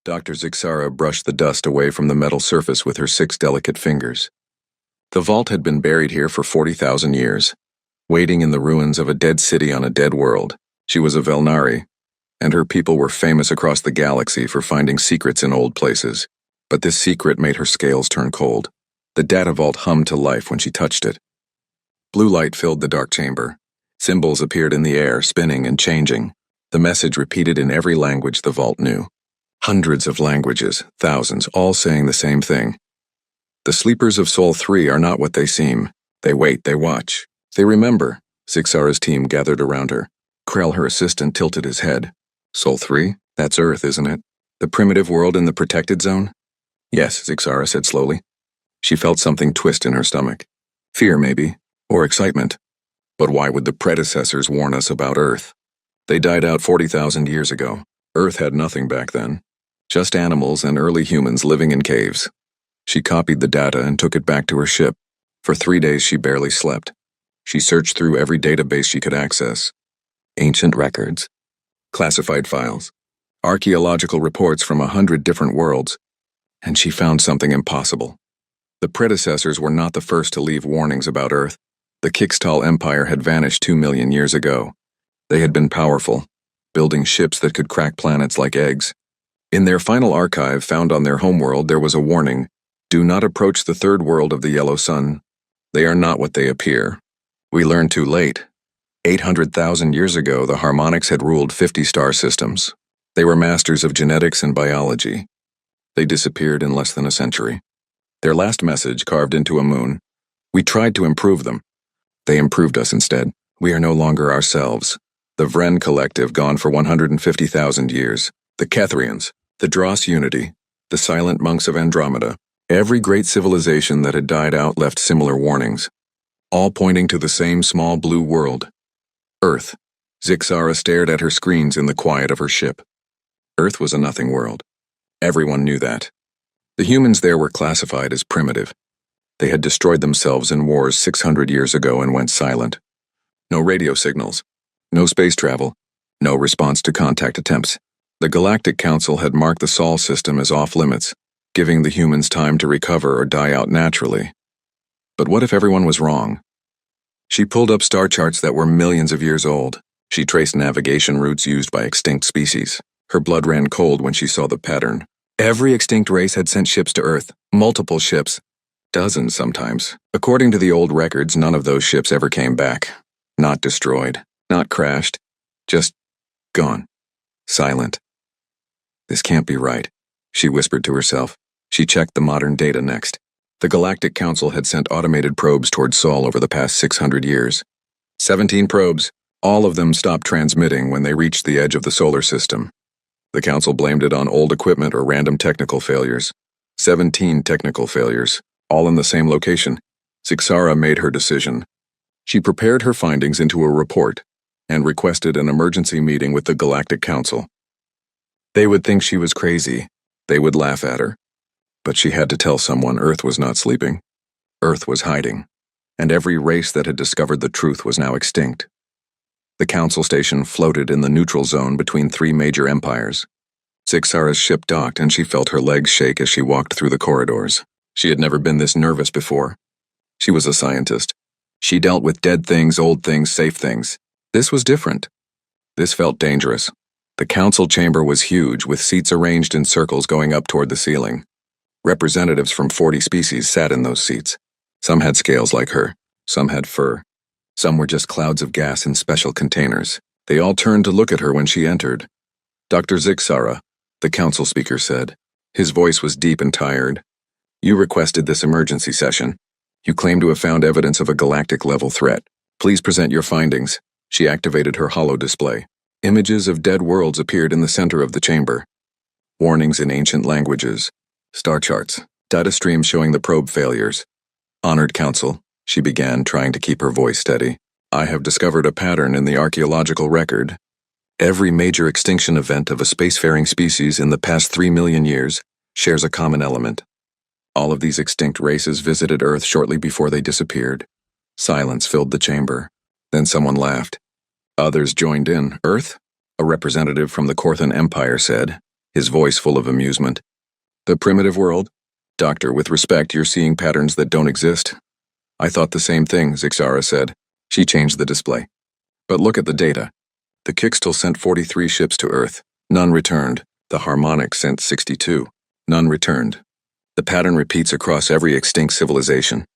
Dr. Zixara brushed the dust away from the metal surface with her 6 delicate fingers. The vault had been buried here for 40,000 years, waiting in the ruins of a dead city on a dead world. She was a Velnari, and her people were famous across the galaxy for finding secrets in old places. But this secret made her scales turn cold. The data vault hummed to life when she touched it. Blue light filled the dark chamber. Symbols appeared in the air, spinning and changing. The message repeated in every language the vault knew. Hundreds of languages, thousands, all saying the same thing. The sleepers of Sol 3 are not what they seem. They wait, they watch. They remember. Zixara's team gathered around her. Krell, her assistant, tilted his head. Sol 3? That's Earth, isn't it? The primitive world in the protected zone? Yes, Zixara said slowly. She felt something twist in her stomach. Fear, maybe, or excitement. But why would the predecessors warn us about Earth? They died out 40,000 years ago. Earth had nothing back then. Just animals and early humans living in caves. She copied the data and took it back to her ship. For 3 days she barely slept. She searched through every database she could access. Ancient records, classified files, archaeological reports from 100 different worlds, and she found something impossible. The predecessors were not the first to leave warnings about Earth. The Kixtal Empire had vanished 2 million years ago. They had been powerful, building ships that could crack planets like eggs. In their final archive found on their homeworld there was a warning: do not approach the third world of the Yellow Sun. They are not what they appear. We learned too late. 800,000 years ago, the Harmonics had ruled 50 star systems. They were masters of genetics and biology. They disappeared in less than a century. Their last message carved into a moon: we tried to improve them. They improved us instead. We are no longer ourselves. The Vren Collective gone for 150,000 years. The Kethrians, the Dross Unity, the Silent Monks of Andromeda. Every great civilization that had died out left similar warnings, all pointing to the same small blue world. Earth. Zixara stared at her screens in the quiet of her ship. Earth was a nothing world. Everyone knew that. The humans there were classified as primitive. They had destroyed themselves in wars 600 years ago and went silent. No radio signals, no space travel, no response to contact attempts. The Galactic Council had marked the Sol system as off-limits, giving the humans time to recover or die out naturally. But what if everyone was wrong? She pulled up star charts that were millions of years old. She traced navigation routes used by extinct species. Her blood ran cold when she saw the pattern. Every extinct race had sent ships to Earth, multiple ships, dozens sometimes. According to the old records, none of those ships ever came back. Not destroyed, not crashed, just gone. Silent. This can't be right, she whispered to herself. She checked the modern data next. The Galactic Council had sent automated probes toward Sol over the past 600 years. 17 probes. All of them stopped transmitting when they reached the edge of the solar system. The Council blamed it on old equipment or random technical failures. 17 technical failures, all in the same location. Zixara made her decision. She prepared her findings into a report and requested an emergency meeting with the Galactic Council. They would think she was crazy. They would laugh at her. But she had to tell someone Earth was not sleeping. Earth was hiding, and every race that had discovered the truth was now extinct. The Council station floated in the neutral zone between 3 major empires. Zixara's ship docked and she felt her legs shake as she walked through the corridors. She had never been this nervous before. She was a scientist. She dealt with dead things, old things, safe things. This was different. This felt dangerous. The Council chamber was huge, with seats arranged in circles going up toward the ceiling. Representatives from 40 species sat in those seats. Some had scales like her. Some had fur. Some were just clouds of gas in special containers. They all turned to look at her when she entered. Dr. Zixara, the Council speaker said. His voice was deep and tired. You requested this emergency session. You claim to have found evidence of a galactic-level threat. Please present your findings. She activated her holo display. Images of dead worlds appeared in the center of the chamber. Warnings in ancient languages. Star charts. Data streams showing the probe failures. Honored Council, she began, trying to keep her voice steady. I have discovered a pattern in the archaeological record. Every major extinction event of a spacefaring species in the past 3 million years shares a common element. All of these extinct races visited Earth shortly before they disappeared. Silence filled the chamber. Then someone laughed. Others joined in. Earth? A representative from the Korthan Empire said. his voice full of amusement. The primitive world? Doctor, with respect, you're seeing patterns that don't exist. I thought the same thing, Zixara said. She changed the display. But look at the data. The Kixtel sent 43 ships to Earth. None returned. The Harmonic sent 62. None returned. The pattern repeats across every extinct civilization.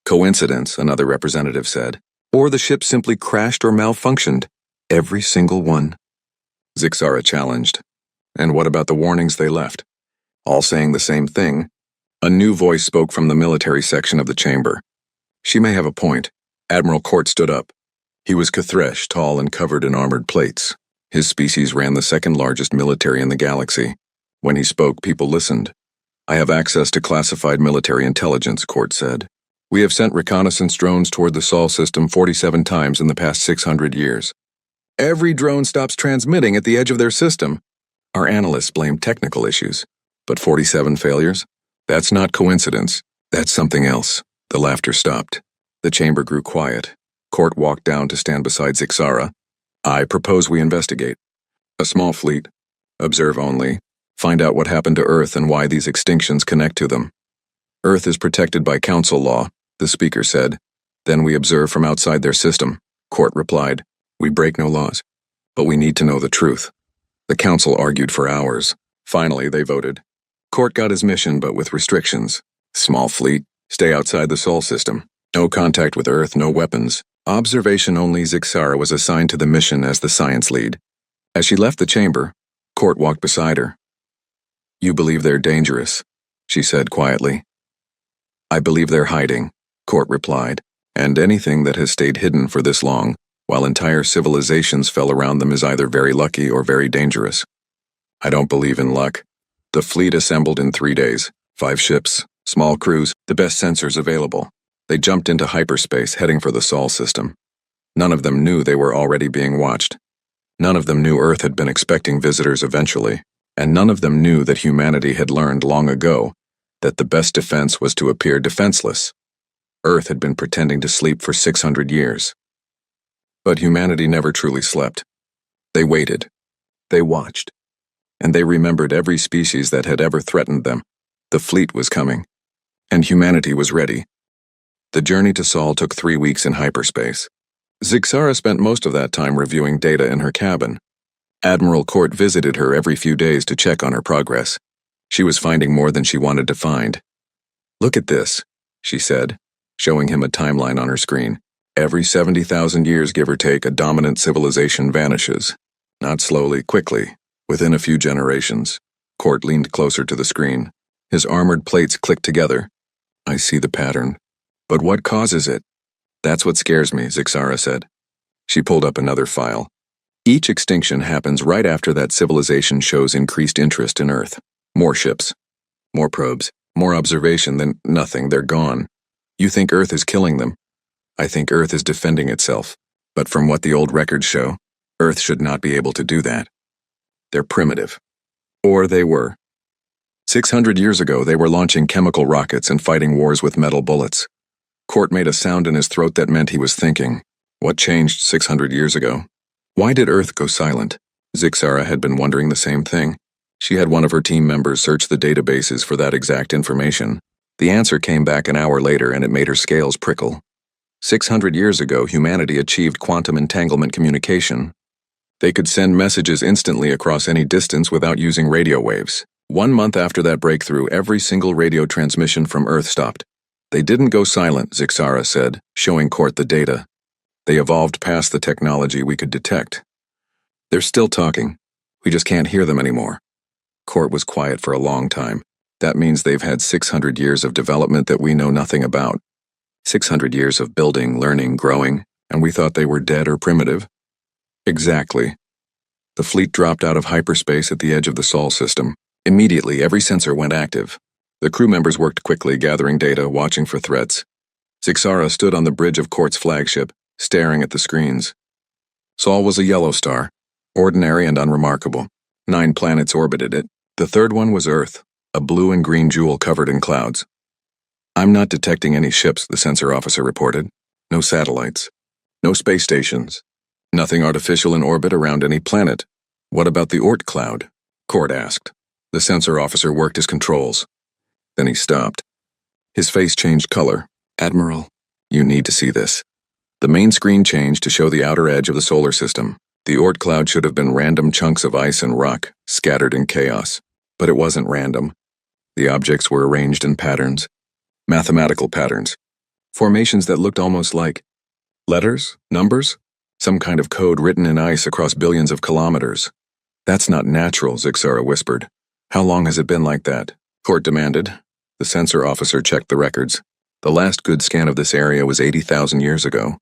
Coincidence, another representative said. Or the ship simply crashed or malfunctioned. Every single one. Zixara challenged. And what about the warnings they left? All saying the same thing. A new voice spoke from the military section of the chamber. She may have a point. Admiral Court stood up. He was Cathresh, tall and covered in armored plates. His species ran the second largest military in the galaxy. When he spoke, people listened. I have access to classified military intelligence, Court said. We have sent reconnaissance drones toward the Sol system 47 times in the past 600 years. Every drone stops transmitting at the edge of their system. Our analysts blame technical issues. But 47 failures? That's not coincidence. That's something else. The laughter stopped. The chamber grew quiet. Court walked down to stand beside Zixara. I propose we investigate. A small fleet. Observe only. Find out what happened to Earth and why these extinctions connect to them. Earth is protected by council law, the speaker said. Then we observe from outside their system. Court replied. We break no laws. But we need to know the truth. The council argued for hours. Finally, they voted. Court got his mission, but with restrictions. Small fleet. Stay outside the Sol system. No contact with Earth, no weapons. Observation only. Zixara was assigned to the mission as the science lead. As she left the chamber, Court walked beside her. You believe they're dangerous, she said quietly. I believe they're hiding, Court replied, and anything that has stayed hidden for this long, while entire civilizations fell around them, is either very lucky or very dangerous. I don't believe in luck. The fleet assembled in 3 days, 5 ships, small crews, the best sensors available. They jumped into hyperspace, heading for the Sol system. None of them knew they were already being watched. None of them knew Earth had been expecting visitors eventually, and none of them knew that humanity had learned long ago that the best defense was to appear defenseless. Earth had been pretending to sleep for 600 years. But humanity never truly slept. They waited. They watched. And they remembered every species that had ever threatened them. The fleet was coming. And humanity was ready. The journey to Sol took 3 weeks in hyperspace. Zixara spent most of that time reviewing data in her cabin. Admiral Court visited her every few days to check on her progress. She was finding more than she wanted to find. Look at this, she said, showing him a timeline on her screen. Every 70,000 years, give or take, a dominant civilization vanishes. Not slowly, quickly, within a few generations. Court leaned closer to the screen. His armored plates clicked together. I see the pattern. But what causes it? That's what scares me, Zixara said. She pulled up another file. Each extinction happens right after that civilization shows increased interest in Earth. More ships, more probes, more observation, then nothing, they're gone. You think Earth is killing them. I think Earth is defending itself. But from what the old records show, Earth should not be able to do that. They're primitive. Or they were. 600 years ago, they were launching chemical rockets and fighting wars with metal bullets. Court made a sound in his throat that meant he was thinking. What changed 600 years ago? Why did Earth go silent? Zixara had been wondering the same thing. She had one of her team members search the databases for that exact information. The answer came back an hour later, and it made her scales prickle. 600 years ago, humanity achieved quantum entanglement communication. They could send messages instantly across any distance without using radio waves. 1 month after that breakthrough, every single radio transmission from Earth stopped. They didn't go silent, Zixara said, showing Court the data. They evolved past the technology we could detect. They're still talking. We just can't hear them anymore. Court was quiet for a long time. That means they've had 600 years of development that we know nothing about. 600 years of building, learning, growing, and we thought they were dead or primitive. Exactly. The fleet dropped out of hyperspace at the edge of the Sol system. Immediately, every sensor went active. The crew members worked quickly, gathering data, watching for threats. Zixara stood on the bridge of Court's flagship, staring at the screens. Sol was a yellow star, ordinary and unremarkable. 9 planets orbited it. The third one was Earth, a blue and green jewel covered in clouds. I'm not detecting any ships, the sensor officer reported. No satellites. No space stations. Nothing artificial in orbit around any planet. What about the Oort cloud? Court asked. The sensor officer worked his controls. Then he stopped. His face changed color. Admiral, you need to see this. The main screen changed to show the outer edge of the solar system. The Oort cloud should have been random chunks of ice and rock, scattered in chaos. But it wasn't random. The objects were arranged in patterns. Mathematical patterns. Formations that looked almost like letters, numbers, some kind of code written in ice across billions of kilometers. That's not natural, Zixara whispered. How long has it been like that? Court demanded. The sensor officer checked the records. The last good scan of this area was 80,000 years ago.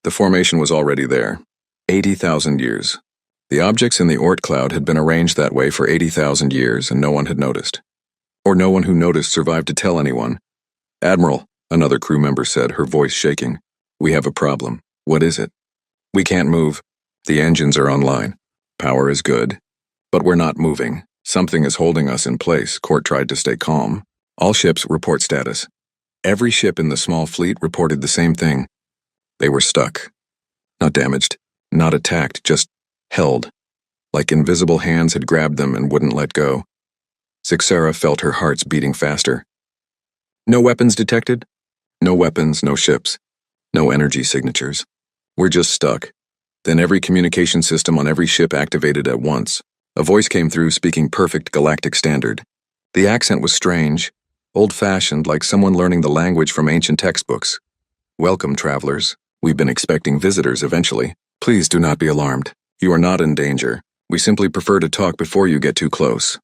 The formation was already there. 80,000 years. The objects in the Oort cloud had been arranged that way for 80,000 years, and no one had noticed. Or no one who noticed survived to tell anyone. Admiral, another crew member said, her voice shaking. We have a problem. What is it? We can't move. The engines are online. Power is good. But we're not moving. Something is holding us in place. Court tried to stay calm. All ships report status. Every ship in the small fleet reported the same thing. They were stuck. Not damaged. Not attacked, just held. Like invisible hands had grabbed them and wouldn't let go. Zixara felt her hearts beating faster. No weapons detected? No weapons, no ships. No energy signatures. We're just stuck. Then every communication system on every ship activated at once. A voice came through speaking perfect galactic standard. The accent was strange, old-fashioned, like someone learning the language from ancient textbooks. Welcome, travelers. We've been expecting visitors eventually. Please do not be alarmed. You are not in danger. We simply prefer to talk before you get too close.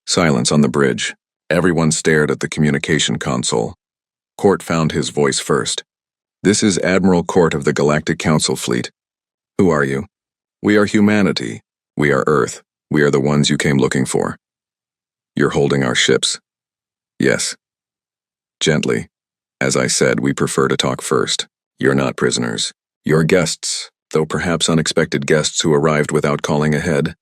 Silence on the bridge. Everyone stared at the communication console. Court found his voice first. This is Admiral Court of the Galactic Council Fleet. Who are you? We are humanity. We are Earth. We are the ones you came looking for. You're holding our ships. Yes. Gently. As I said, we prefer to talk first. You're not prisoners. You're guests, though perhaps unexpected guests who arrived without calling ahead.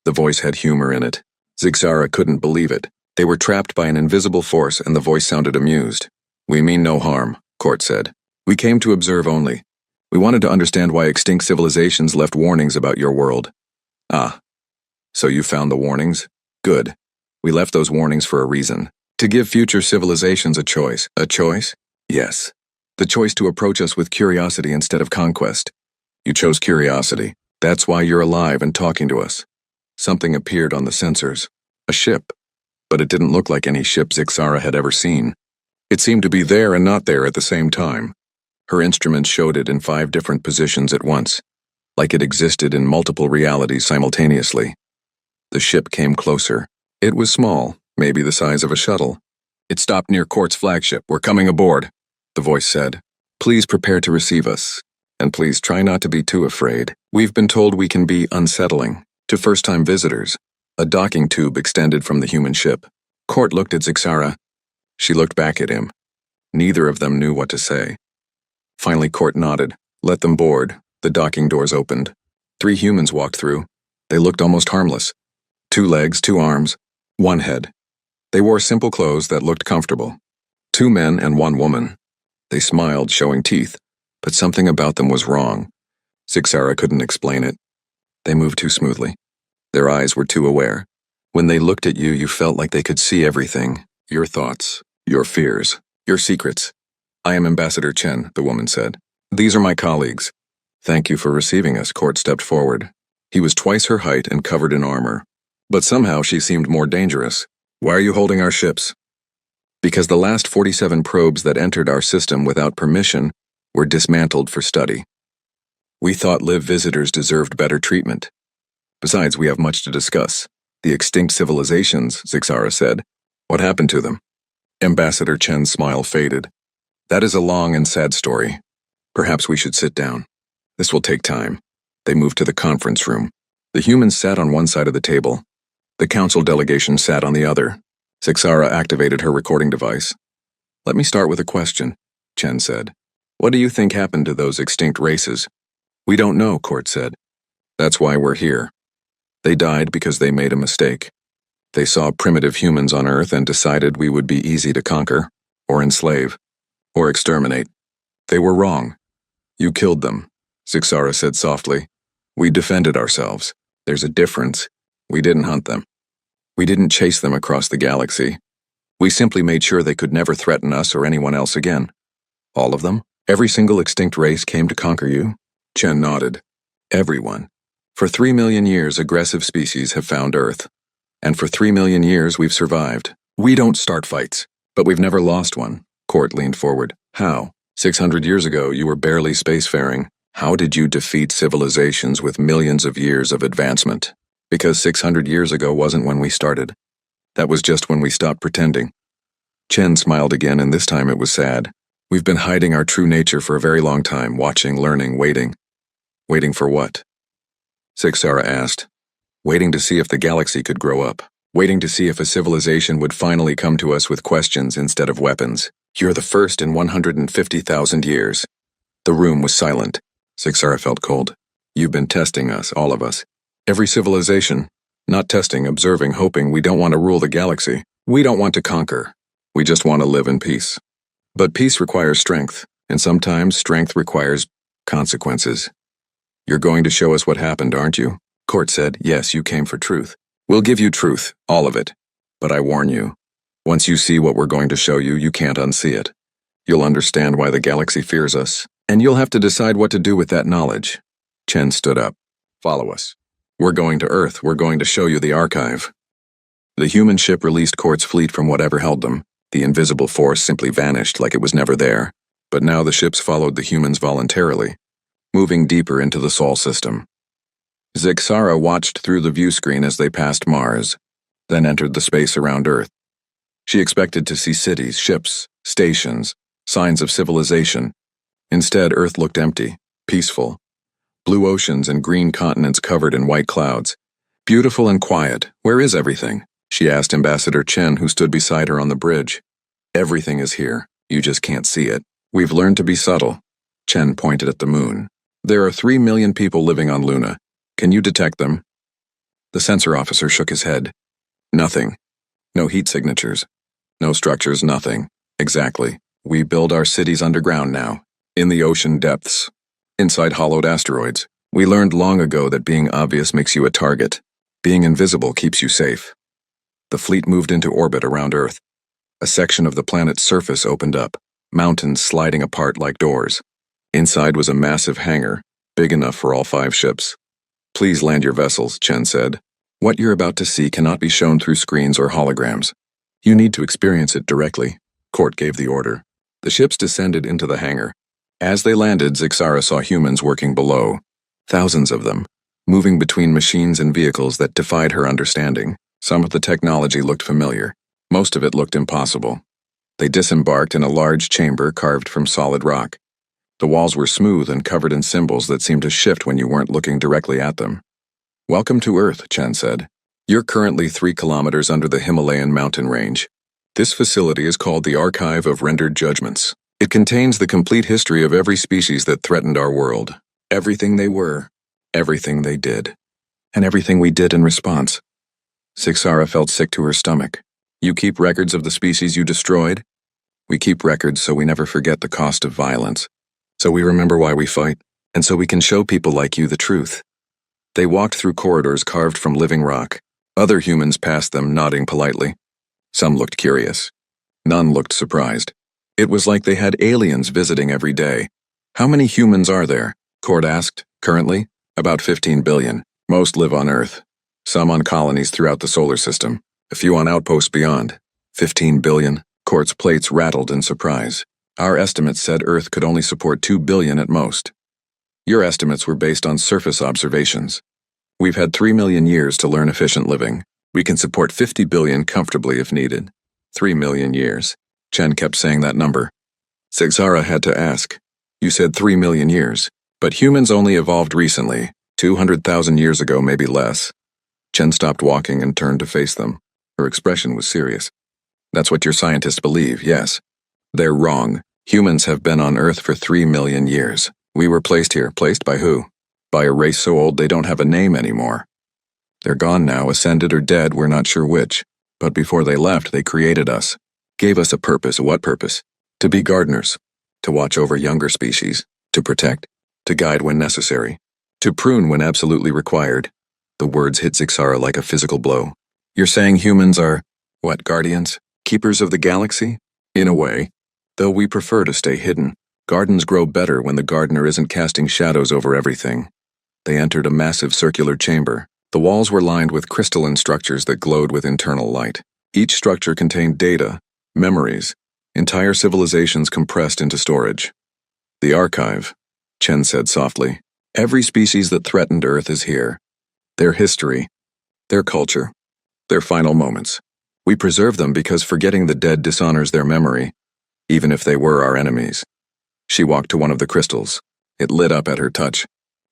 The voice had humor in it. Zixara couldn't believe it. They were trapped by an invisible force, and the voice sounded amused. We mean no harm, Court said. We came to observe only. We wanted to understand why extinct civilizations left warnings about your world. Ah. So you found the warnings? Good. We left those warnings for a reason. To give future civilizations a choice. A choice? Yes. The choice to approach us with curiosity instead of conquest. You chose curiosity. That's why you're alive and talking to us. Something appeared on the sensors. A ship. But it didn't look like any ship Zixara had ever seen. It seemed to be there and not there at the same time. Her instruments showed it in 5 different positions at once, like it existed in multiple realities simultaneously. The ship came closer. It was small, maybe the size of a shuttle. It stopped near Court's flagship. We're coming aboard, the voice said. Please prepare to receive us, and please try not to be too afraid. We've been told we can be unsettling to first-time visitors. A docking tube extended from the human ship. Court looked at Zixara. She looked back at him. Neither of them knew what to say. Finally, Court nodded. Let them board. The docking doors opened. 3 humans walked through. They looked almost harmless. 2 legs, 2 arms, 1 head. They wore simple clothes that looked comfortable. 2 men and 1 woman. They smiled, showing teeth, but something about them was wrong. Zixara couldn't explain it. They moved too smoothly. Their eyes were too aware. When they looked at you, you felt like they could see everything. Your thoughts, your fears, your secrets. I am Ambassador Chen, the woman said. These are my colleagues. Thank you for receiving us. Court stepped forward. He was twice her height and covered in armor. But somehow she seemed more dangerous. Why are you holding our ships? Because the last 47 probes that entered our system without permission were dismantled for study. We thought live visitors deserved better treatment. Besides, we have much to discuss. The extinct civilizations, Zixara said. What happened to them? Ambassador Chen's smile faded. That is a long and sad story. Perhaps we should sit down. This will take time. They moved to the conference room. The humans sat on one side of the table. The council delegation sat on the other. Zixara activated her recording device. Let me start with a question, Chen said. What do you think happened to those extinct races? We don't know, Court said. That's why we're here. They died because they made a mistake. They saw primitive humans on Earth and decided we would be easy to conquer, or enslave, or exterminate. They were wrong. You killed them, Zixara said softly. We defended ourselves. There's a difference. We didn't hunt them. We didn't chase them across the galaxy. We simply made sure they could never threaten us or anyone else again. All of them? Every single extinct race came to conquer you? Chen nodded. Everyone. For 3 million years, aggressive species have found Earth. And for 3 million years, we've survived. We don't start fights, but we've never lost one. Court leaned forward. How? 600 years ago, you were barely spacefaring. How did you defeat civilizations with millions of years of advancement? Because 600 years ago wasn't when we started. That was just when we stopped pretending. Chen smiled again, and this time it was sad. We've been hiding our true nature for a very long time, watching, learning, waiting. Waiting for what? Sixara asked. Waiting to see if the galaxy could grow up. Waiting to see if a civilization would finally come to us with questions instead of weapons. You're the first in 150,000 years. The room was silent. Sixara felt cold. You've been testing us, all of us. Every civilization. Not testing, observing, hoping. We don't want to rule the galaxy. We don't want to conquer. We just want to live in peace. But peace requires strength, and sometimes strength requires consequences. You're going to show us what happened, aren't you? Court said, yes, you came for truth. We'll give you truth, all of it. But I warn you, once you see what we're going to show you, you can't unsee it. You'll understand why the galaxy fears us, and you'll have to decide what to do with that knowledge. Chen stood up. Follow us. We're going to Earth. We're going to show you the archive. The human ship released Court's fleet from whatever held them. The invisible force simply vanished like it was never there. But now the ships followed the humans voluntarily, moving deeper into the Sol system. Sixara watched through the view screen as they passed Mars, then entered the space around Earth. She expected to see cities, ships, stations, signs of civilization. Instead, Earth looked empty, peaceful. Blue oceans and green continents covered in white clouds. Beautiful and quiet. Where is everything? She asked Ambassador Chen, who stood beside her on the bridge. Everything is here. You just can't see it. We've learned to be subtle. Chen pointed at the moon. There are 3 million people living on Luna. Can you detect them? The sensor officer shook his head. Nothing. No heat signatures. No structures, nothing. Exactly. We build our cities underground now, in the ocean depths, inside hollowed asteroids. We learned long ago that being obvious makes you a target. Being invisible keeps you safe. The fleet moved into orbit around Earth. A section of the planet's surface opened up, mountains sliding apart like doors. Inside was a massive hangar, big enough for all 5 ships. Please land your vessels, Chen said. What you're about to see cannot be shown through screens or holograms. You need to experience it directly. Court gave the order. The ships descended into the hangar. As they landed, Sixara saw humans working below. Thousands of them, moving between machines and vehicles that defied her understanding. Some of the technology looked familiar. Most of it looked impossible. They disembarked in a large chamber carved from solid rock. The walls were smooth and covered in symbols that seemed to shift when you weren't looking directly at them. Welcome to Earth, Chen said. You're currently 3 kilometers under the Himalayan mountain range. This facility is called the Archive of Rendered Judgments. It contains the complete history of every species that threatened our world. Everything they were, everything they did, and everything we did in response. Sixara felt sick to her stomach. You keep records of the species you destroyed? We keep records so we never forget the cost of violence. So we remember why we fight, and so we can show people like you the truth. They walked through corridors carved from living rock. Other humans passed them, nodding politely. Some looked curious. None looked surprised. It was like they had aliens visiting every day. How many humans are there? Court asked. Currently, about 15 billion. Most live on Earth. Some on colonies throughout the solar system. A few on outposts beyond. 15 billion. Court's plates rattled in surprise. Our estimates said Earth could only support 2 billion at most. Your estimates were based on surface observations. We've had 3 million years to learn efficient living. We can support 50 billion comfortably if needed. 3 million years. Chen kept saying that number. Sixara had to ask. You said 3 million years, but humans only evolved recently, 200,000 years ago, maybe less. Chen stopped walking and turned to face them. Her expression was serious. That's what your scientists believe, yes. They're wrong. Humans have been on Earth for 3 million years. We were placed here. Placed by who? By a race so old they don't have a name anymore. They're gone now, ascended or dead, we're not sure which. But before they left, they created us. Gave us a purpose. What purpose? To be gardeners. To watch over younger species. To protect. To guide when necessary. To prune when absolutely required. The words hit Sixara like a physical blow. You're saying humans are, what, guardians? Keepers of the galaxy? In a way. Though we prefer to stay hidden. Gardens grow better when the gardener isn't casting shadows over everything. They entered a massive circular chamber. The walls were lined with crystalline structures that glowed with internal light. Each structure contained data, memories, entire civilizations compressed into storage. The archive, Chen said softly. Every species that threatened Earth is here. Their history, their culture, their final moments. We preserve them because forgetting the dead dishonors their memory, even if they were our enemies. She walked to one of the crystals. It lit up at her touch.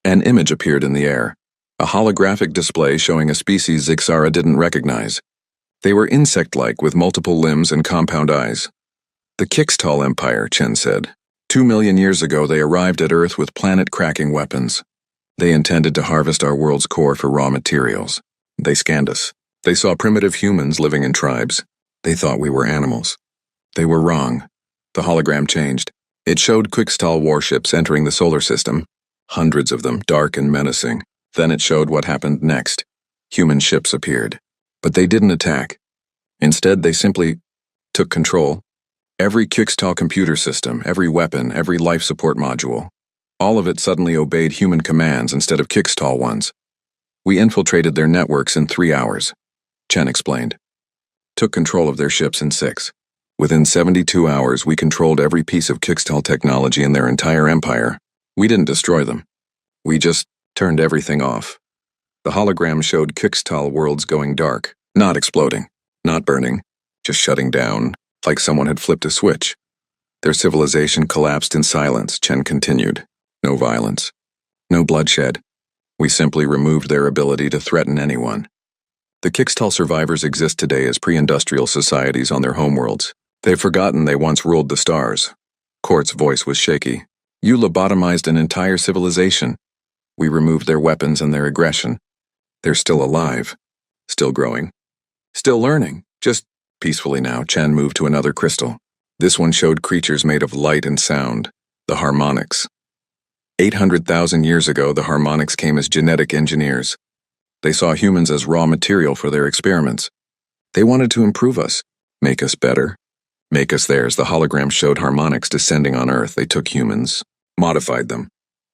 An image appeared in the air. A holographic display showing a species Zixara didn't recognize. They were insect-like with multiple limbs and compound eyes. The Kixtal Empire, Chen said. 2 million years ago they arrived at Earth with planet-cracking weapons. They intended to harvest our world's core for raw materials. They scanned us. They saw primitive humans living in tribes. They thought we were animals. They were wrong. The hologram changed. It showed Kixtal warships entering the solar system. Hundreds of them, dark and menacing. Then it showed what happened next. Human ships appeared. But they didn't attack. Instead, they simply took control. Every Kixtal computer system, every weapon, every life support module. All of it suddenly obeyed human commands instead of Kixtal ones. We infiltrated their networks in 3 hours, Chen explained. Took control of their ships in 6. Within 72 hours, we controlled every piece of Kixtal technology in their entire empire. We didn't destroy them. We just turned everything off. The hologram showed Kixtal worlds going dark, not exploding, not burning, just shutting down, like someone had flipped a switch. Their civilization collapsed in silence, Chen continued. No violence. No bloodshed. We simply removed their ability to threaten anyone. The Kixtal survivors exist today as pre-industrial societies on their homeworlds. They've forgotten they once ruled the stars. Court's voice was shaky. You lobotomized an entire civilization. We removed their weapons and their aggression. They're still alive. Still growing. Still learning. Just peacefully now, Chen moved to another crystal. This one showed creatures made of light and sound. The harmonics. 800,000 years ago, the harmonics came as genetic engineers. They saw humans as raw material for their experiments. They wanted to improve us, make us better, make us theirs. The hologram showed harmonics descending on Earth. They took humans, modified them,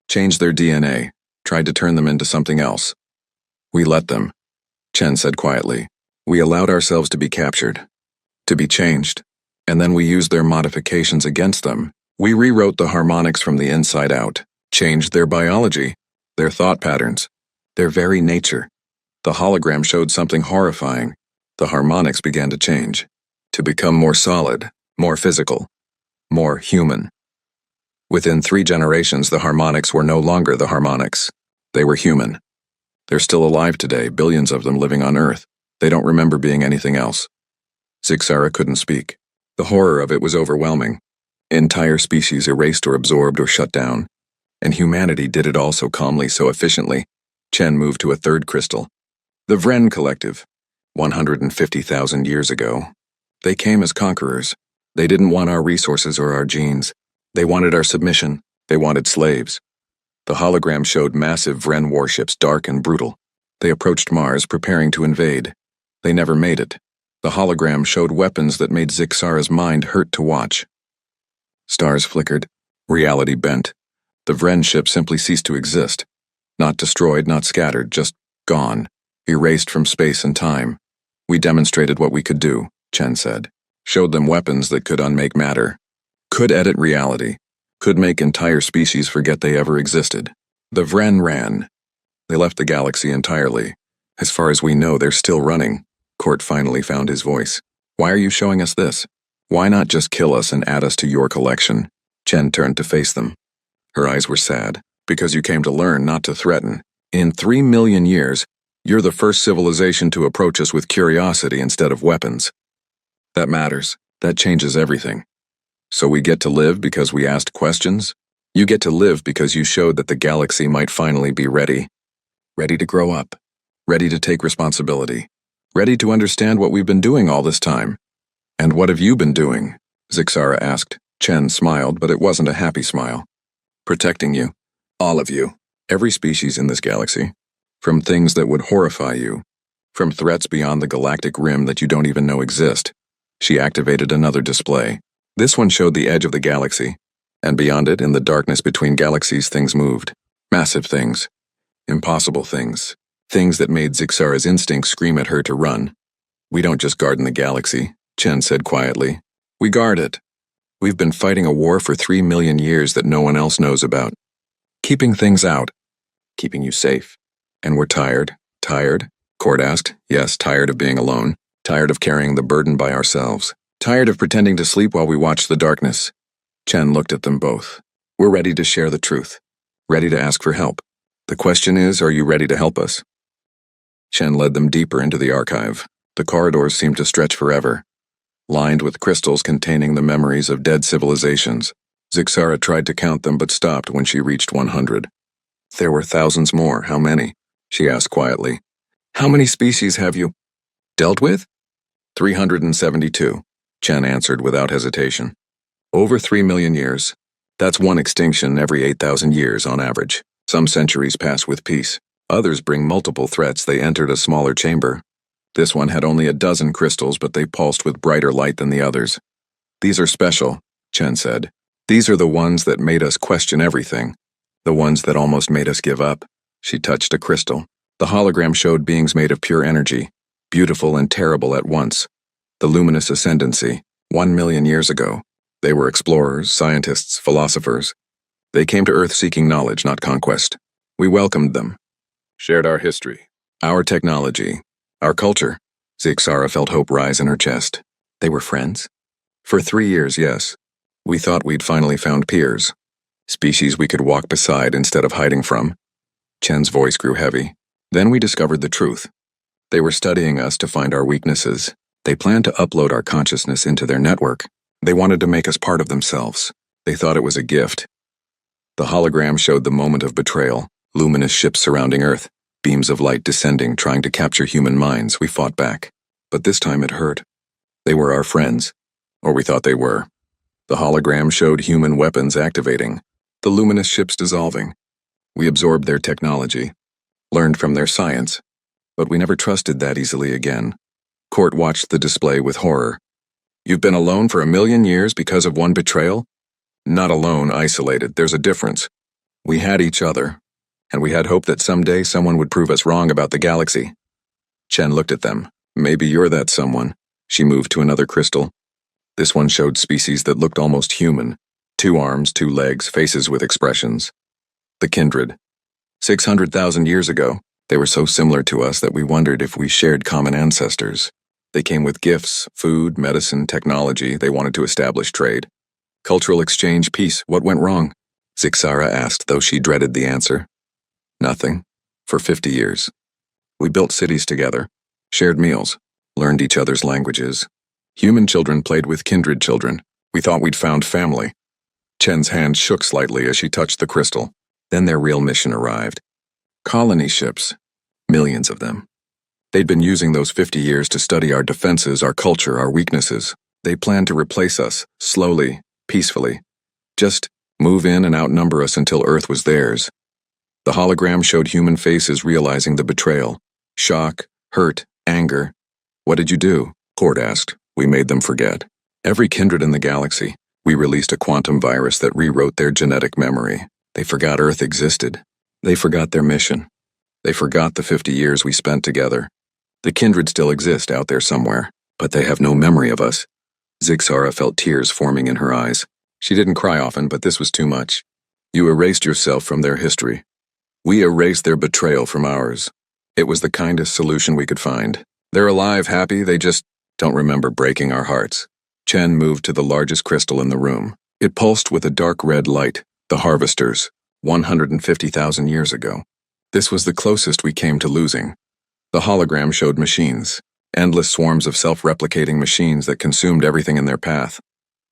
changed their DNA, tried to turn them into something else. We let them, Chen said quietly. We allowed ourselves to be captured, to be changed, and then we used their modifications against them. We rewrote the harmonics from the inside out. Changed their biology, their thought patterns, their very nature. The hologram showed something horrifying. The harmonics began to change, to become more solid, more physical, more human. Within 3 generations, the harmonics were no longer the harmonics. They were human. They're still alive today, billions of them living on Earth. They don't remember being anything else. Zixara couldn't speak. The horror of it was overwhelming. Entire species erased or absorbed or shut down. And humanity did it all so calmly, so efficiently. Chen moved to a 3rd crystal. The Vren Collective, 150,000 years ago. They came as conquerors. They didn't want our resources or our genes. They wanted our submission. They wanted slaves. The hologram showed massive Vren warships, dark and brutal. They approached Mars, preparing to invade. They never made it. The hologram showed weapons that made Zixara's mind hurt to watch. Stars flickered. Reality bent. The Vren ship simply ceased to exist. Not destroyed, not scattered, just gone. Erased from space and time. We demonstrated what we could do, Chen said. Showed them weapons that could unmake matter. Could edit reality. Could make entire species forget they ever existed. The Vren ran. They left the galaxy entirely. As far as we know, they're still running. Court finally found his voice. Why are you showing us this? Why not just kill us and add us to your collection? Chen turned to face them. Her eyes were sad. Because you came to learn, not to threaten. In 3 million years, you're the first civilization to approach us with curiosity instead of weapons. That matters. That changes everything. So we get to live because we asked questions? You get to live because you showed that the galaxy might finally be ready. Ready to grow up. Ready to take responsibility. Ready to understand what we've been doing all this time. And what have you been doing? Zixara asked. Chen smiled, but it wasn't a happy smile. Protecting you. All of you. Every species in this galaxy. From things that would horrify you from threats beyond the galactic rim that you don't even know exist. She activated another display. This one showed the edge of the galaxy, and beyond it, in the darkness between galaxies, things moved. Massive things. Impossible things. Things that made Zixara's instincts scream at her to run. "We don't just garden the galaxy," Chen said quietly. "We guard it. We've been fighting a war for 3 million years that no one else knows about. Keeping things out. Keeping you safe. And we're tired." "Tired?" Cord asked. "Yes, tired of being alone. Tired of carrying the burden by ourselves. Tired of pretending to sleep while we watch the darkness." Chen looked at them both. "We're ready to share the truth. Ready to ask for help. The question is, are you ready to help us?" Chen led them deeper into the archive. The corridors seemed to stretch forever, lined with crystals containing the memories of dead civilizations. Zixara tried to count them but stopped when she reached 100. "There were thousands more. How many?" she asked quietly. "How many species have you dealt with?" 372, Chen answered without hesitation. "Over 3 million years. That's one extinction every 8,000 years on average. Some centuries pass with peace. Others bring multiple threats. They entered a smaller chamber. This one had only a dozen crystals, but they pulsed with brighter light than the others. These are special," Chen said. "These are the ones that made us question everything. The ones that almost made us give up." She touched a crystal. The hologram showed beings made of pure energy, beautiful and terrible at once. The luminous ascendancy, 1 million years ago. They were explorers, scientists, philosophers. They came to Earth seeking knowledge, not conquest. We welcomed them. Shared our history, our technology, our culture. Zixara felt hope rise in her chest. They were friends? For 3 years, yes. We thought we'd finally found peers. Species we could walk beside instead of hiding from. Chen's voice grew heavy. Then we discovered the truth. They were studying us to find our weaknesses. They planned to upload our consciousness into their network. They wanted to make us part of themselves. They thought it was a gift. The hologram showed the moment of betrayal, luminous ships surrounding Earth, beams of light descending, trying to capture human minds. We fought back. But this time it hurt. They were our friends. Or we thought they were. The hologram showed human weapons activating, the luminous ships dissolving. We absorbed their technology, learned from their science, but we never trusted that easily again. Court watched the display with horror. "You've been alone for 1 million years because of one betrayal?" "Not alone, isolated. There's a difference. We had each other, and we had hope that someday someone would prove us wrong about the galaxy." Chen looked at them. "Maybe you're that someone." She moved to another crystal. This one showed species that looked almost human. 2 arms, 2 legs, faces with expressions. The kindred. 600,000 years ago, they were so similar to us that we wondered if we shared common ancestors. They came with gifts, food, medicine, technology. They wanted to establish trade. Cultural exchange, peace. What went wrong? Zixara asked, though she dreaded the answer. Nothing. For 50 years. We built cities together, shared meals, learned each other's languages. Human children played with kindred children. We thought we'd found family. Chen's hand shook slightly as she touched the crystal. Then their real mission arrived. Colony ships. Millions of them. They'd been using those 50 years to study our defenses, our culture, our weaknesses. They planned to replace us, slowly, peacefully. Just move in and outnumber us until Earth was theirs. The hologram showed human faces realizing the betrayal. Shock, hurt, anger. "What did you do?" Cord asked. "We made them forget. Every kindred in the galaxy. We released a quantum virus that rewrote their genetic memory. They forgot Earth existed. They forgot their mission. They forgot the 50 years we spent together. The kindred still exist out there somewhere, but they have no memory of us." Zixara felt tears forming in her eyes. She didn't cry often, but this was too much. "You erased yourself from their history. We erased their betrayal from ours. It was the kindest solution we could find. They're alive, happy, they just don't remember breaking our hearts." Chen moved to the largest crystal in the room. It pulsed with a dark red light. The harvesters, 150,000 years ago. This was the closest we came to losing. The hologram showed machines, endless swarms of self-replicating machines that consumed everything in their path.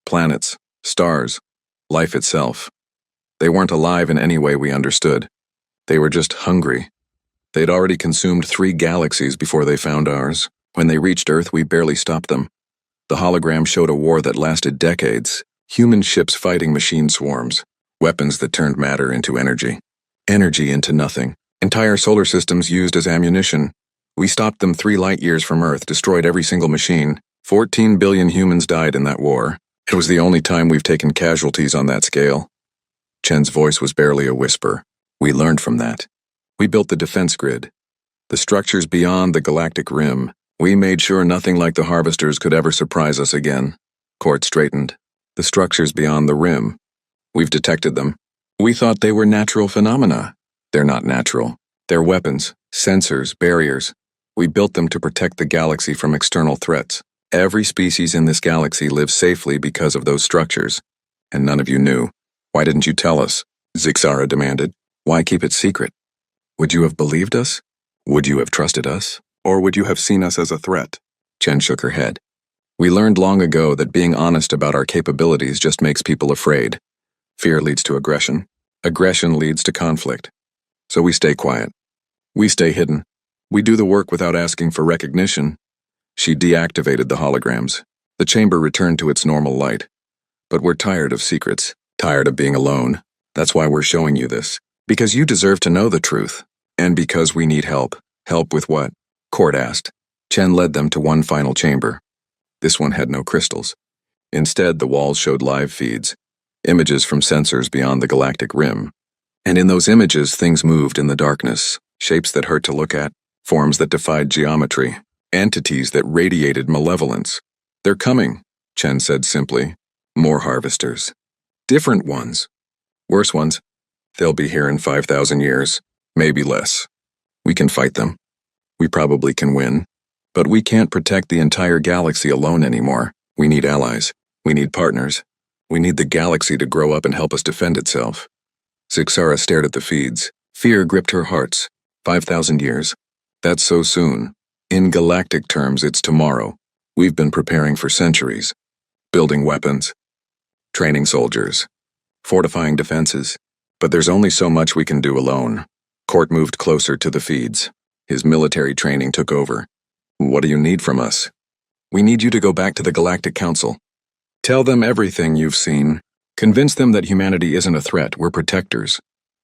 Planets, stars, life itself. They weren't alive in any way we understood. They were just hungry. They'd already consumed 3 galaxies before they found ours. When they reached Earth, we barely stopped them. The hologram showed a war that lasted decades. Human ships fighting machine swarms. Weapons that turned matter into energy. Energy into nothing. Entire solar systems used as ammunition. We stopped them 3 light years from Earth, destroyed every single machine. 14 billion humans died in that war. It was the only time we've taken casualties on that scale. Chen's voice was barely a whisper. We learned from that. We built the defense grid. The structures beyond the galactic rim. We made sure nothing like the harvesters could ever surprise us again. Court straightened. The structures beyond the rim. We've detected them. We thought they were natural phenomena. They're not natural. They're weapons, sensors, barriers. We built them to protect the galaxy from external threats. Every species in this galaxy lives safely because of those structures. And none of you knew. Why didn't you tell us? Zixara demanded. Why keep it secret? Would you have believed us? Would you have trusted us? Or would you have seen us as a threat? Chen shook her head. We learned long ago that being honest about our capabilities just makes people afraid. Fear leads to aggression. Aggression leads to conflict. So we stay quiet. We stay hidden. We do the work without asking for recognition. She deactivated the holograms. The chamber returned to its normal light. But we're tired of secrets, tired of being alone. That's why we're showing you this. Because you deserve to know the truth. And because we need help. Help with what? Court asked. Chen led them to one final chamber. This one had no crystals. Instead, the walls showed live feeds, images from sensors beyond the galactic rim. And in those images, things moved in the darkness, shapes that hurt to look at, forms that defied geometry, entities that radiated malevolence. They're coming, Chen said simply. More harvesters. Different ones. Worse ones. They'll be here in 5,000 years, maybe less. We can fight them. We probably can win. But we can't protect the entire galaxy alone anymore. We need allies. We need partners. We need the galaxy to grow up and help us defend itself. Zixara stared at the feeds. Fear gripped her hearts. 5,000 years. That's so soon. In galactic terms, it's tomorrow. We've been preparing for centuries. Building weapons. Training soldiers. Fortifying defenses. But there's only so much we can do alone. Court moved closer to the feeds. His military training took over. What do you need from us? We need you to go back to the Galactic Council. Tell them everything you've seen. Convince them that humanity isn't a threat, we're protectors.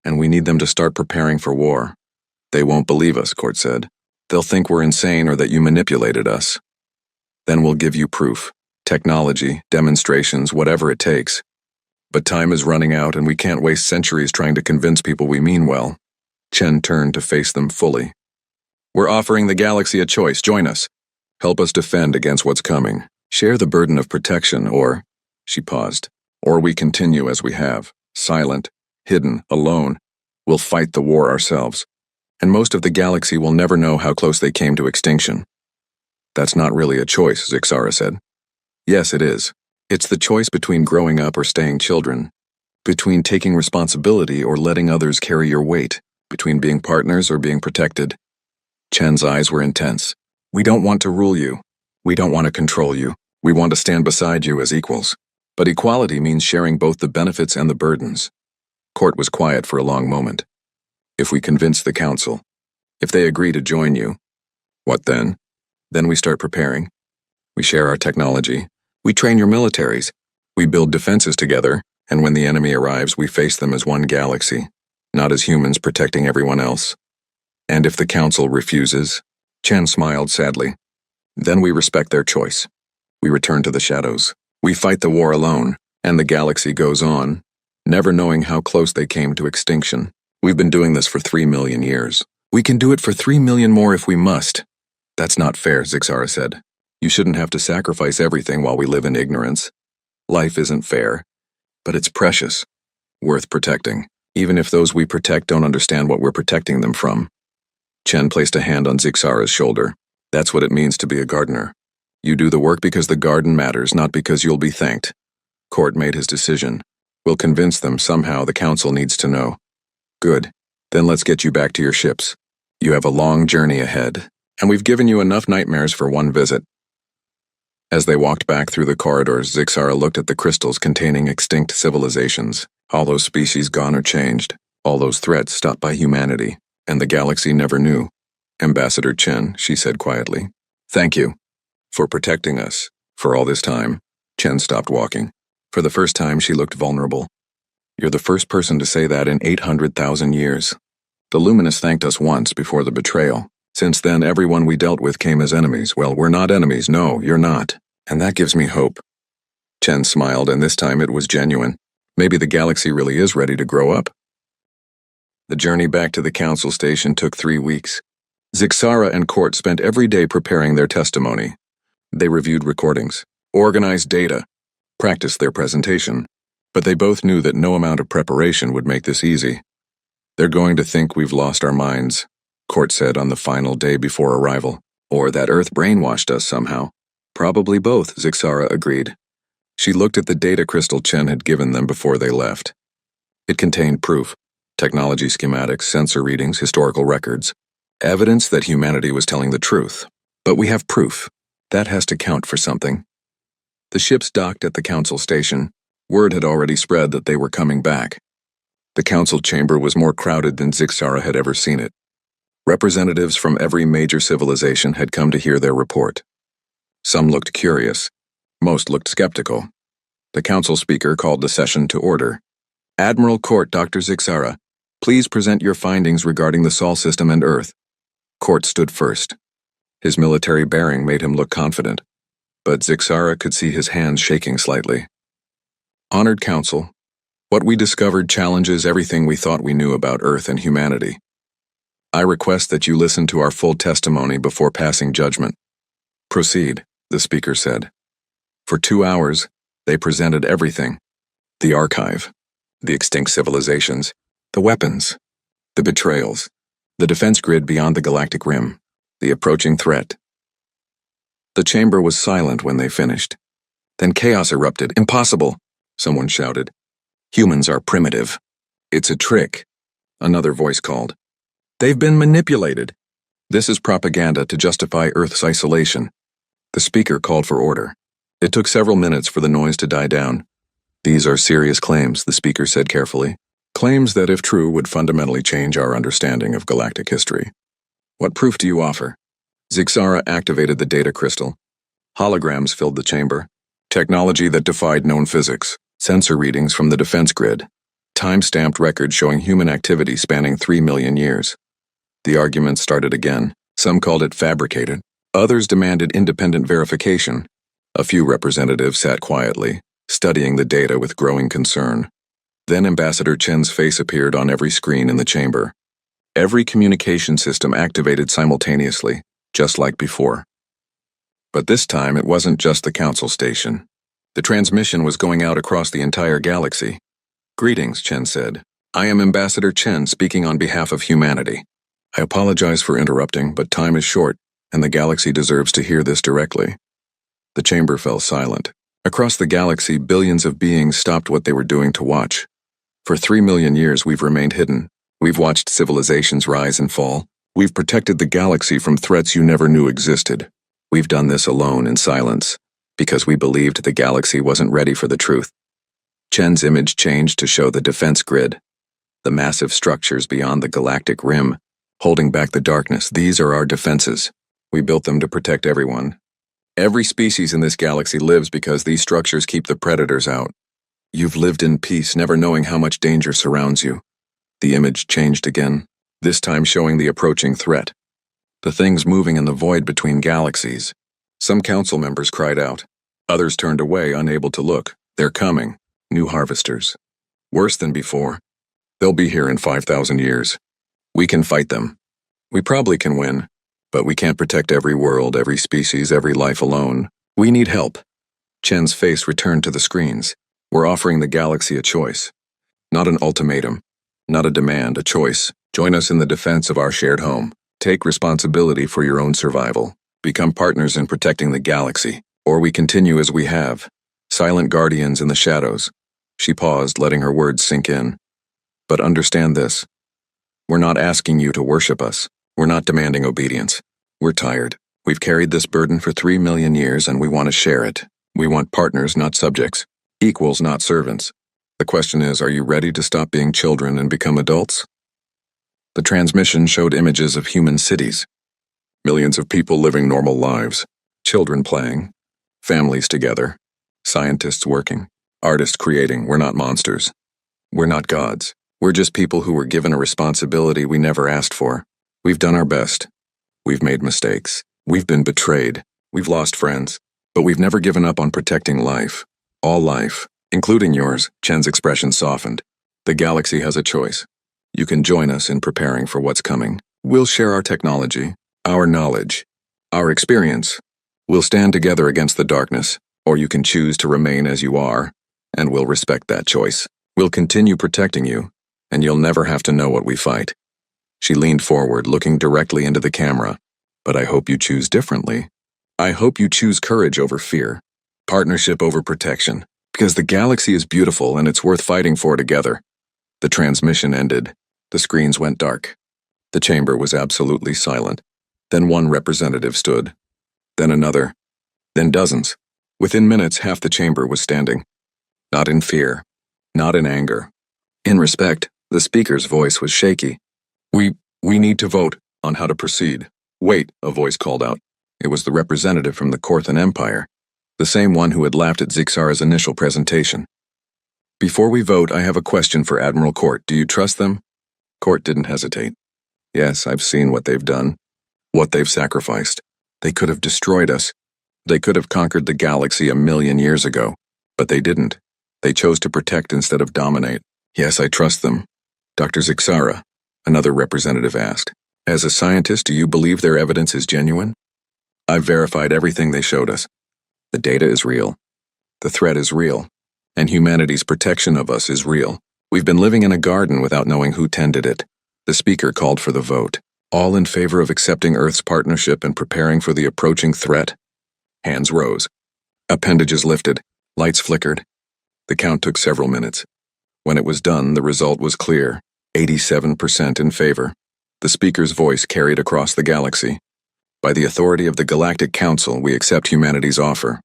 And we need them to start preparing for war. They won't believe us, Court said. They'll think we're insane or that you manipulated us. Then we'll give you proof. Technology, demonstrations, whatever it takes. But time is running out and we can't waste centuries trying to convince people we mean well. Chen turned to face them fully. We're offering the galaxy a choice. Join us. Help us defend against what's coming. Share the burden of protection, or... She paused. Or we continue as we have. Silent, hidden, alone. We'll fight the war ourselves. And most of the galaxy will never know how close they came to extinction. That's not really a choice, Zixara said. Yes, it is. It's the choice between growing up or staying children. Between taking responsibility or letting others carry your weight. Between being partners or being protected. Chen's eyes were intense. We don't want to rule you. We don't want to control you. We want to stand beside you as equals. But equality means sharing both the benefits and the burdens. Court was quiet for a long moment. If we convince the council, if they agree to join you, what then? Then we start preparing. We share our technology. We train your militaries. We build defenses together, and when the enemy arrives, we face them as one galaxy, not as humans protecting everyone else. And if the council refuses, Chen smiled sadly, then we respect their choice. We return to the shadows. We fight the war alone, and the galaxy goes on, never knowing how close they came to extinction. We've been doing this for 3 million years. We can do it for 3 million more if we must. That's not fair, Zixara said. You shouldn't have to sacrifice everything while we live in ignorance. Life isn't fair, but it's precious, worth protecting, even if those we protect don't understand what we're protecting them from. Chen placed a hand on Zixara's shoulder. That's what it means to be a gardener. You do the work because the garden matters, not because you'll be thanked. Court made his decision. We'll convince them somehow the council needs to know. Good. Then let's get you back to your ships. You have a long journey ahead, and we've given you enough nightmares for one visit. As they walked back through the corridors, Zixara looked at the crystals containing extinct civilizations. All those species gone or changed. All those threats stopped by humanity. And the galaxy never knew. Ambassador Chen, she said quietly. Thank you. For protecting us. For all this time. Chen stopped walking. For the first time, she looked vulnerable. You're the first person to say that in 800,000 years. The Luminous thanked us once before the betrayal. Since then, everyone we dealt with came as enemies. Well, we're not enemies. No, you're not. And that gives me hope. Chen smiled, and this time it was genuine. Maybe the galaxy really is ready to grow up. The journey back to the council station took 3 weeks. Zixara and Court spent every day preparing their testimony. They reviewed recordings, organized data, practiced their presentation, but they both knew that no amount of preparation would make this easy. They're going to think we've lost our minds, Court said on the final day before arrival, or that Earth brainwashed us somehow. Probably both, Zixara agreed. She looked at the data crystal Chen had given them before they left. It contained proof, technology schematics, sensor readings, historical records, evidence that humanity was telling the truth. But we have proof. That has to count for something. The ships docked at the council station. Word had already spread that they were coming back. The council chamber was more crowded than Zixara had ever seen it. Representatives from every major civilization had come to hear their report. Some looked curious. Most looked skeptical. The council speaker called the session to order. Admiral Court, Dr. Zixara, please present your findings regarding the Sol system and Earth. Court stood first. His military bearing made him look confident, but Zixara could see his hands shaking slightly. Honored Council, what we discovered challenges everything we thought we knew about Earth and humanity. I request that you listen to our full testimony before passing judgment. Proceed, the speaker said. For 2 hours, they presented everything. The archive, the extinct civilizations, the weapons, the betrayals, the defense grid beyond the galactic rim, the approaching threat. The chamber was silent when they finished. Then chaos erupted. Impossible, someone shouted. Humans are primitive. It's a trick, another voice called. They've been manipulated. This is propaganda to justify Earth's isolation. The speaker called for order. It took several minutes for the noise to die down. These are serious claims, the speaker said carefully. Claims that, if true, would fundamentally change our understanding of galactic history. What proof do you offer? Zixara activated the data crystal. Holograms filled the chamber. Technology that defied known physics. Sensor readings from the defense grid. Time-stamped records showing human activity spanning 3 million years. The argument started again. Some called it fabricated. Others demanded independent verification. A few representatives sat quietly, studying the data with growing concern. Then Ambassador Chen's face appeared on every screen in the chamber. Every communication system activated simultaneously, just like before. But this time it wasn't just the council station. The transmission was going out across the entire galaxy. Greetings, Chen said. I am Ambassador Chen speaking on behalf of humanity. I apologize for interrupting, but time is short, and the galaxy deserves to hear this directly. The chamber fell silent. Across the galaxy, billions of beings stopped what they were doing to watch. For 3 million years, we've remained hidden. We've watched civilizations rise and fall. We've protected the galaxy from threats you never knew existed. We've done this alone in silence, because we believed the galaxy wasn't ready for the truth. Chen's image changed to show the defense grid, the massive structures beyond the galactic rim, holding back the darkness. These are our defenses. We built them to protect everyone. Every species in this galaxy lives because these structures keep the predators out. You've lived in peace, never knowing how much danger surrounds you. The image changed again, this time showing the approaching threat. The things moving in the void between galaxies. Some council members cried out. Others turned away, unable to look. They're coming. New harvesters. Worse than before. They'll be here in 5,000 years. We can fight them. We probably can win, but we can't protect every world, every species, every life alone. We need help. Chen's face returned to the screens. We're offering the galaxy a choice. Not an ultimatum. Not a demand, a choice. Join us in the defense of our shared home. Take responsibility for your own survival. Become partners in protecting the galaxy. Or we continue as we have. Silent guardians in the shadows. She paused, letting her words sink in. But understand this. We're not asking you to worship us. We're not demanding obedience. We're tired. We've carried this burden for 3 million years and we want to share it. We want partners, not subjects. Equals, not servants. The question is, are you ready to stop being children and become adults? The transmission showed images of human cities. Millions of people living normal lives. Children playing. Families together. Scientists working. Artists creating. We're not monsters. We're not gods. We're just people who were given a responsibility we never asked for. We've done our best. We've made mistakes. We've been betrayed. We've lost friends. But we've never given up on protecting life. All life, including yours. Chen's expression softened. The galaxy has a choice. You can join us in preparing for what's coming. We'll share our technology, our knowledge, our experience. We'll stand together against the darkness, or you can choose to remain as you are, and we'll respect that choice. We'll continue protecting you, and you'll never have to know what we fight. She leaned forward, looking directly into the camera. But I hope you choose differently. I hope you choose courage over fear, partnership over protection, because the galaxy is beautiful and it's worth fighting for together. The transmission ended. The screens went dark. The chamber was absolutely silent. Then one representative stood. Then another. Then dozens. Within minutes, half the chamber was standing. Not in fear. Not in anger. In respect. The speaker's voice was shaky. We need to vote on how to proceed. Wait, a voice called out. It was the representative from the Korthan Empire, the same one who had laughed at Zixara's initial presentation. Before we vote, I have a question for Admiral Court. Do you trust them? Court didn't hesitate. Yes, I've seen what they've done. What they've sacrificed. They could have destroyed us. They could have conquered the galaxy 1,000,000 years ago. But they didn't. They chose to protect instead of dominate. Yes, I trust them. Dr. Zixara, another representative asked. As a scientist, do you believe their evidence is genuine? I've verified everything they showed us. The data is real. The threat is real. And humanity's protection of us is real. We've been living in a garden without knowing who tended it. The speaker called for the vote. All in favor of accepting Earth's partnership and preparing for the approaching threat? Hands rose. Appendages lifted. Lights flickered. The count took several minutes. When it was done, the result was clear. 87% in favor. The speaker's voice carried across the galaxy. By the authority of the Galactic Council, we accept humanity's offer.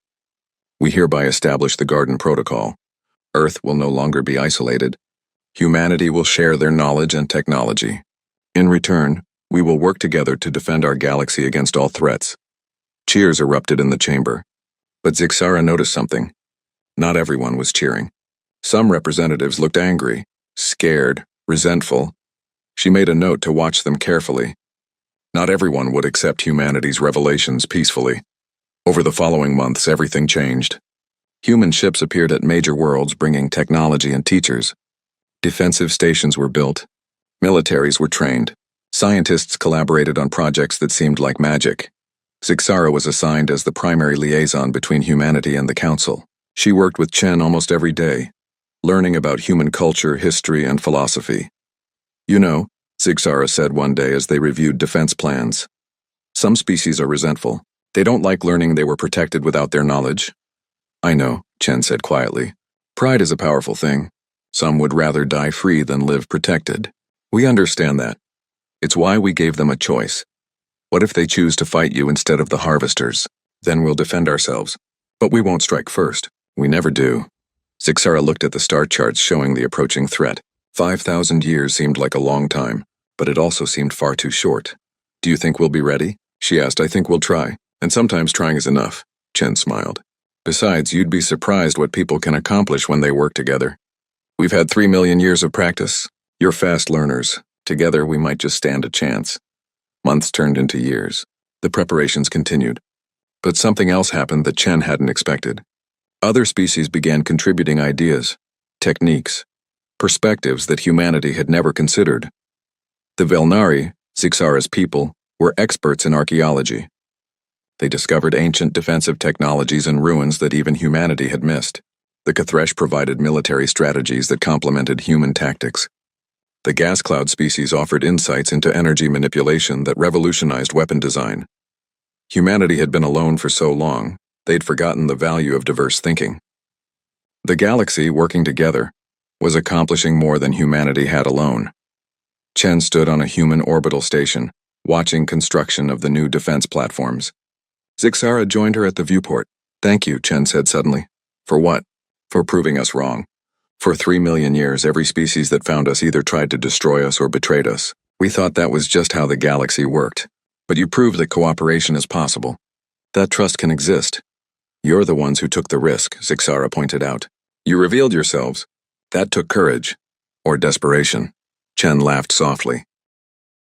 We hereby establish the Garden Protocol. Earth will no longer be isolated. Humanity will share their knowledge and technology. In return, we will work together to defend our galaxy against all threats. Cheers erupted in the chamber. But Zixara noticed something. Not everyone was cheering. Some representatives looked angry, scared, resentful. She made a note to watch them carefully. Not everyone would accept humanity's revelations peacefully. Over the following months, everything changed. Human ships appeared at major worlds bringing technology and teachers. Defensive stations were built. Militaries were trained. Scientists collaborated on projects that seemed like magic. Zixara was assigned as the primary liaison between humanity and the Council. She worked with Chen almost every day, learning about human culture, history, and philosophy. You know, Zixara said one day as they reviewed defense plans. Some species are resentful. They don't like learning they were protected without their knowledge. I know, Chen said quietly. Pride is a powerful thing. Some would rather die free than live protected. We understand that. It's why we gave them a choice. What if they choose to fight you instead of the harvesters? Then we'll defend ourselves. But we won't strike first. We never do. Zixara looked at the star charts showing the approaching threat. 5,000 years seemed like a long time, but it also seemed far too short. Do you think we'll be ready? She asked. I think we'll try, and sometimes trying is enough. Chen smiled. Besides, you'd be surprised what people can accomplish when they work together. We've had 3,000,000 years of practice. You're fast learners. Together we might just stand a chance. Months turned into years. The preparations continued. But something else happened that Chen hadn't expected. Other species began contributing ideas, techniques, perspectives that humanity had never considered. The Velnari, Zixara's people, were experts in archaeology. They discovered ancient defensive technologies and ruins that even humanity had missed. The Kathresh provided military strategies that complemented human tactics. The gas cloud species offered insights into energy manipulation that revolutionized weapon design. Humanity had been alone for so long, they'd forgotten the value of diverse thinking. The galaxy, working together, was accomplishing more than humanity had alone. Chen stood on a human orbital station, watching construction of the new defense platforms. Zixara joined her at the viewport. Thank you, Chen said suddenly. For what? For proving us wrong. For 3,000,000 years, every species that found us either tried to destroy us or betrayed us. We thought that was just how the galaxy worked. But you proved that cooperation is possible. That trust can exist. You're the ones who took the risk, Zixara pointed out. You revealed yourselves. That took courage. Or desperation. Chen laughed softly.